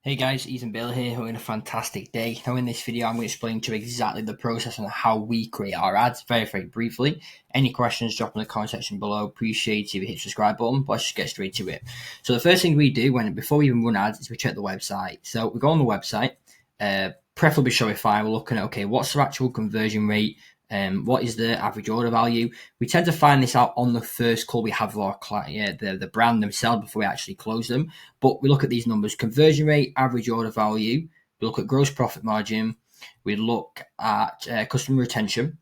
Hey guys, Ethan Bill here, having a fantastic day. Now in this video I'm going to explain to you exactly the process on how we create our ads very briefly. Any questions, drop in the comment section below. Appreciate if you hit the subscribe button, but let's just get straight to it. So the first thing we do before we even run ads is we check the website. So we go on the website, preferably Shopify. We're looking at, okay, what's the actual conversion rate? What is the average order value? We tend to find this out on the first call we have with our client, the brand themselves, before we actually close them. But we look at these numbers: conversion rate, average order value. We look at gross profit margin. We look at customer retention.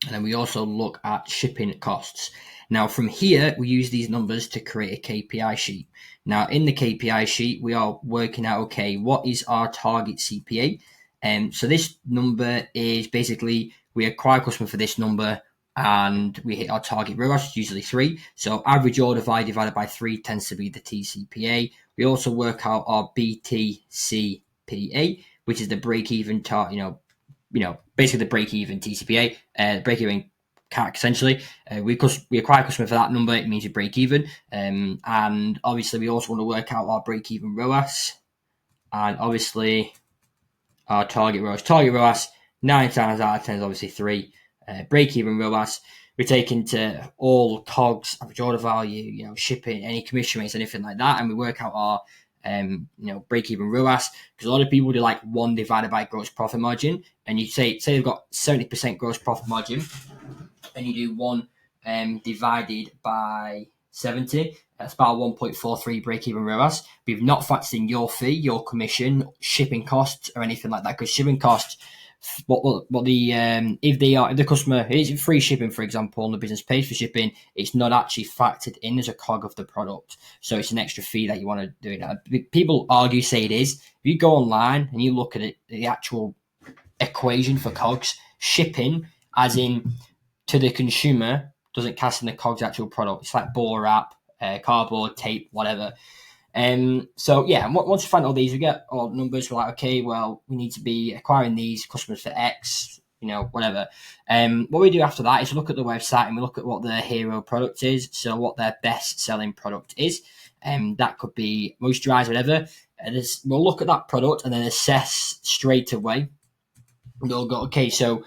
And then we also look at shipping costs. Now, from here, we use these numbers to create a KPI sheet. Now, in the KPI sheet, we are working out, okay, what is our target CPA? So this number is basically, we acquire a customer for this number and we hit our target ROAS, usually 3. So average order value divided by 3 tends to be the TCPA. We also work out our BTCPA, which is the break-even basically the break-even TCPA, break-even CAC essentially. We acquire a customer for that number, it means we break even. And obviously we also want to work out our break-even ROAS and obviously our target ROAS. Target ROAS, 9 times out of 10 is obviously 3. Break-even ROAS, we take into all COGS, average order value, shipping, any commission rates, anything like that, and we work out our break-even ROAS, because a lot of people do like 1 divided by gross profit margin, and you say they've got 70% gross profit margin, and you do 1 divided by 70. That's about 1.43 break-even ROAS. We've not factored in your fee, your commission, shipping costs, or anything like that, because shipping costs, if the customer is free shipping, for example, and the business pays for shipping, it's not actually factored in as a cog of the product. So it's an extra fee that you want to do it. People argue, say it is. If you go online and you look at it, the actual equation for cogs, shipping, as in to the consumer, doesn't cast in the cogs actual product. It's like ball wrap, cardboard, tape, whatever. So yeah, once we find all these, we get all numbers. We're like, okay, well, we need to be acquiring these customers for X, whatever. What we do after that is look at the website and we look at what their hero product is. So what their best selling product is. That could be moisturizer, whatever. We'll look at that product and then assess straight away. We'll go, okay, so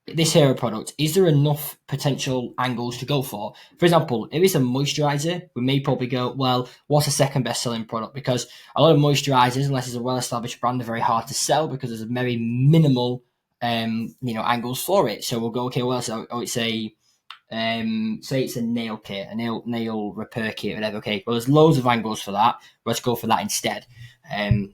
this hero product, is there enough potential angles to go for? For example, if it's a moisturizer, we may probably go, well, what's the second best selling product? Because a lot of moisturizers, unless it's a well-established brand, are very hard to sell because there's a very minimal, angles for it. So we'll go, okay, well, it's a, say it's a nail kit, a nail repair kit, whatever. Okay, well, there's loads of angles for that. Let's go for that instead.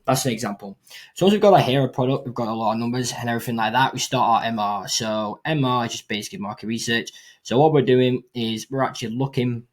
That's an example. So once we've got a hero product, we've got a lot of numbers and everything like that, we start our MR. So MR is just basically market research. So what we're doing is we're actually looking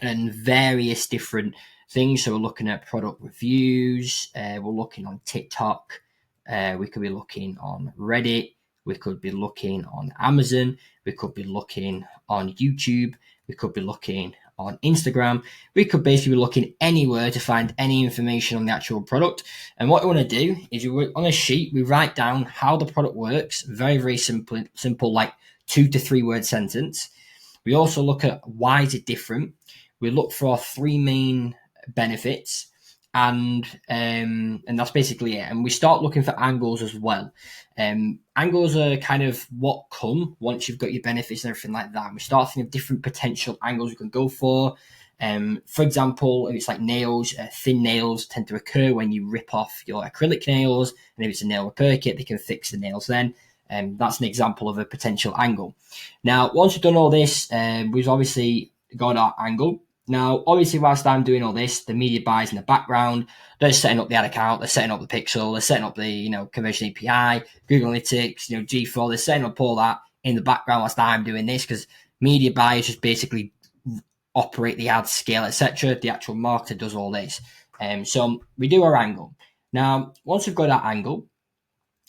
at various different things. So we're looking at product reviews. We're looking on TikTok. We could be looking on Reddit. We could be looking on Amazon. We could be looking on YouTube. We could be looking on Instagram. We could basically be looking anywhere to find any information on the actual product. And what we want to do is on a sheet, we write down how the product works. Very simple, like 2 to 3 word sentence. We also look at why is it different. We look for our 3 main benefits, and that's basically it. And we start looking for angles as well. Angles are kind of what come once you've got your benefits and everything like that. And we start thinking of different potential angles we can go for. For example, if it's like nails, thin nails tend to occur when you rip off your acrylic nails, and if it's a nail repair kit, they can fix the nails then. That's an example of a potential angle. Now, once we've done all this, we've obviously got our angle. Now, obviously, whilst I'm doing all this, the media buys in the background, they're setting up the ad account, they're setting up the pixel, they're setting up the, conversion API, Google Analytics, G4, they're setting up all that in the background whilst I'm doing this, because media buyers just basically operate the ad scale, etc. The actual marketer does all this. So we do our angle. Now, once we've got our angle,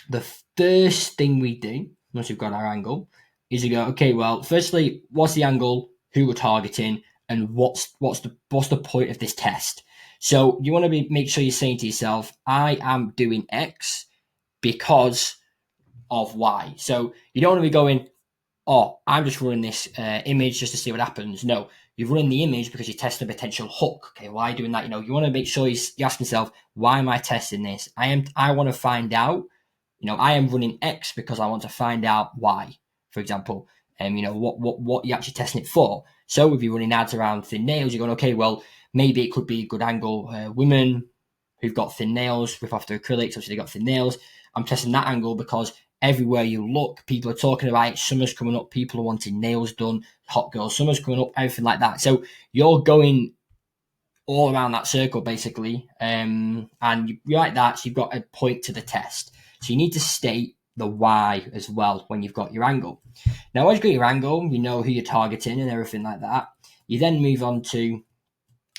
the first thing we do, once we've got our angle, is we go, okay, well, firstly, what's the angle, who we're targeting, and what's the point of this test? So you want to make sure you're saying to yourself, I am doing X because of Y. So you don't want to be going, oh, I'm just running this image just to see what happens. No, You're running the image because you're testing a potential hook. Okay, why are you doing that? You want to make sure you ask yourself, why am I testing this? I want to find out, I am running X because I want to find out Y, for example. What you're actually testing it for. So if you're running ads around thin nails, you're going, okay, well, maybe it could be a good angle. Women who've got thin nails, rip off their acrylics, obviously they've got thin nails. I'm testing that angle because everywhere you look, people are talking about it. Summer's coming up, people are wanting nails done, hot girl summer's coming up, everything like that. So you're going all around that circle, basically. And you like that, so you've got a point to the test. So you need to state the why as well when you've got your angle. Now, once you've got your angle, you know who you're targeting and everything like that. You then move on to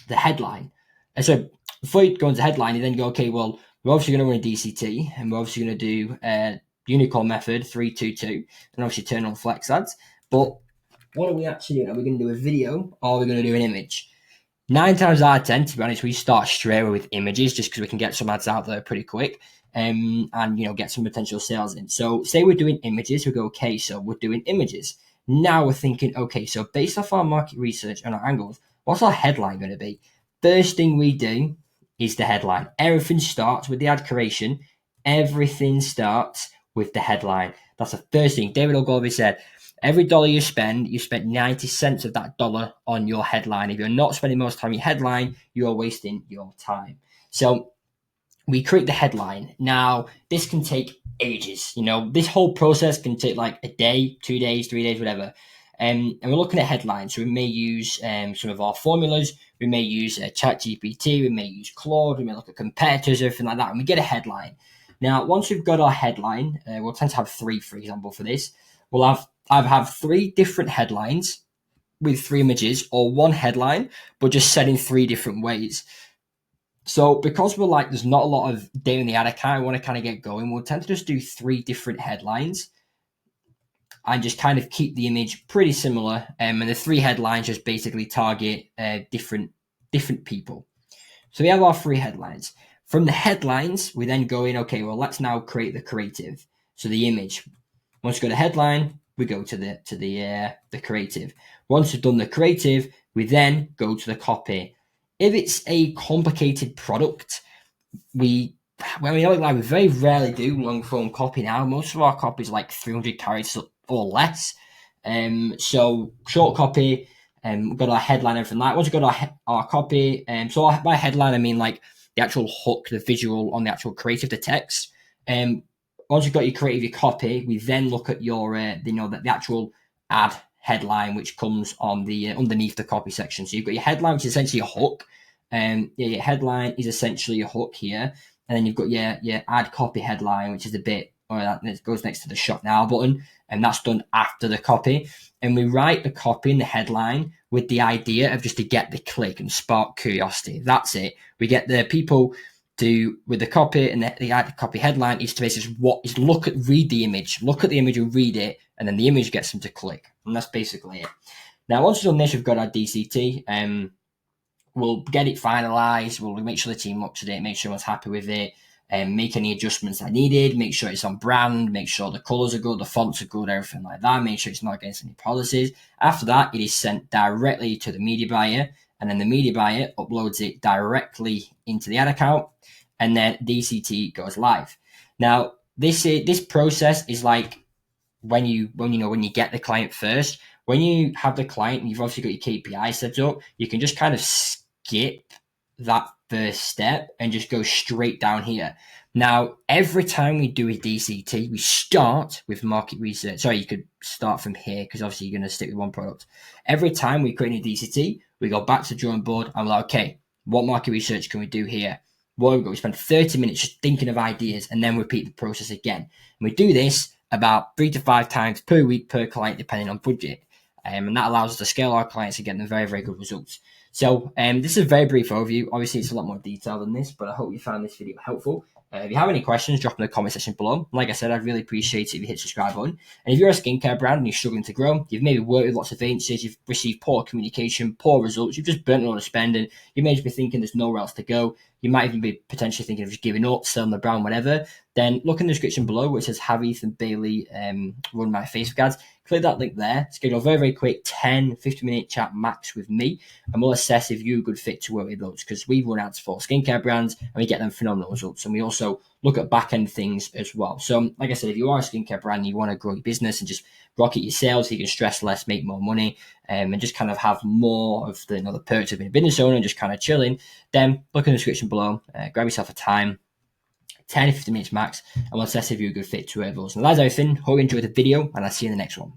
the headline. And so before you go into headline, you then go, okay, well, we're obviously going to run a DCT, and we're obviously going to do unicorn method 322, and obviously turn on flex ads. But what are we actually doing? Are we going to do a video, or are we going to do an image? 9 times out of 10, to be honest, we start straight away with images just because we can get some ads out there pretty quick, and get some potential sales in. So say we're doing images, we go, okay, so we're doing images. Now we're thinking, okay, so based off our market research and our angles, what's our headline going to be? First thing we do is the headline. Everything starts with the ad creation. Everything starts with the headline. That's the first thing. David Ogilvy said, every dollar you spend 90 cents of that dollar on your headline. If you're not spending most time on your headline, you are wasting your time. So we create the headline. Now, this can take ages. This whole process can take like a day, 2 days, 3 days, whatever. And we're looking at headlines. So we may use some of our formulas. We may use ChatGPT. We may use Claude. We may look at competitors, everything like that. And we get a headline. Now, once we've got our headline, we'll tend to have 3, for example, for this. We'll either have 3 different headlines with 3 images, or 1 headline, but just said in 3 different ways. So because we're like, there's not a lot of data in the ad account, I want to kind of get going, we'll tend to just do 3 different headlines and just kind of keep the image pretty similar. And the 3 headlines just basically target different people. So we have our 3 headlines. From the headlines, we then go in, okay, well, let's now create the creative. So the image. Once we go to headline, we go to the creative. Once we've done the creative, we then go to the copy. If it's a complicated product, we very rarely do long form copy now. Most of our copy is like 300 characters or less. So short copy, we've got our headline and everything like that. Once we've got our copy, so by headline I mean like the actual hook, the visual on the actual creative, the text. Once you've got your creative, your copy, we then look at your the actual ad headline, which comes on the underneath the copy section. So you've got your headline, which is essentially a hook. Your headline is essentially a hook here, and then you've got your ad copy headline, which is the bit that goes next to the shop now button, and that's done after the copy. And we write the copy in the headline with the idea of just to get the click and spark curiosity. That's it. We get the people to, with the copy, and the ad copy headline is to basically read the image, look at the image and read it, and then the image gets them to click. And that's basically it. Now, once we've done this, we've got our DCT. We'll get it finalized. We'll make sure the team looks at it, make sure everyone's happy with it, and make any adjustments that are needed, make sure it's on brand, make sure the colors are good, the fonts are good, everything like that, make sure it's not against any policies. After that, it is sent directly to the media buyer, and then the media buyer uploads it directly into the ad account, and then DCT goes live. Now, this process is like when you get the client first. When you have the client and you've obviously got your KPI set up, you can just kind of skip that first step and just go straight down here. Now, every time we do a DCT, we start with market research. Sorry, you could start from here because obviously you're going to stick with one product. Every time we create a DCT, we go back to the drawing board and we're like, okay, what market research can we do here? Well, we spend 30 minutes just thinking of ideas and then repeat the process again. And we do this about 3 to 5 times per week per client, depending on budget. And that allows us to scale our clients and get them very, very good results. So this is a very brief overview. Obviously, it's a lot more detailed than this, but I hope you found this video helpful. If you have any questions, drop in the comment section below. Like I said, I'd really appreciate it if you hit subscribe button. And if you're a skincare brand and you're struggling to grow, you've maybe worked with lots of agencies, you've received poor communication, poor results, you've just burnt a lot of spending, you may just be thinking there's nowhere else to go, you might even be potentially thinking of just giving up, selling the brand, whatever, then look in the description below where it says have Ethan Bailey run my Facebook ads. Click that link there, schedule a very, very quick 10-15 minute chat max with me, and we'll assess if you're a good fit to work with those, because we run ads for skincare brands and we get them phenomenal results. And we also look at back end things as well. So, like I said, if you are a skincare brand and you want to grow your business and just rocket your sales, so you can stress less, make more money, and just kind of have more of the, the perks of being a business owner and just kind of chilling, then look in the description below, grab yourself a time, 10 to 15 minutes max, and we'll assess if you're a good fit to those. And that's everything. Hope you enjoyed the video, and I'll see you in the next one.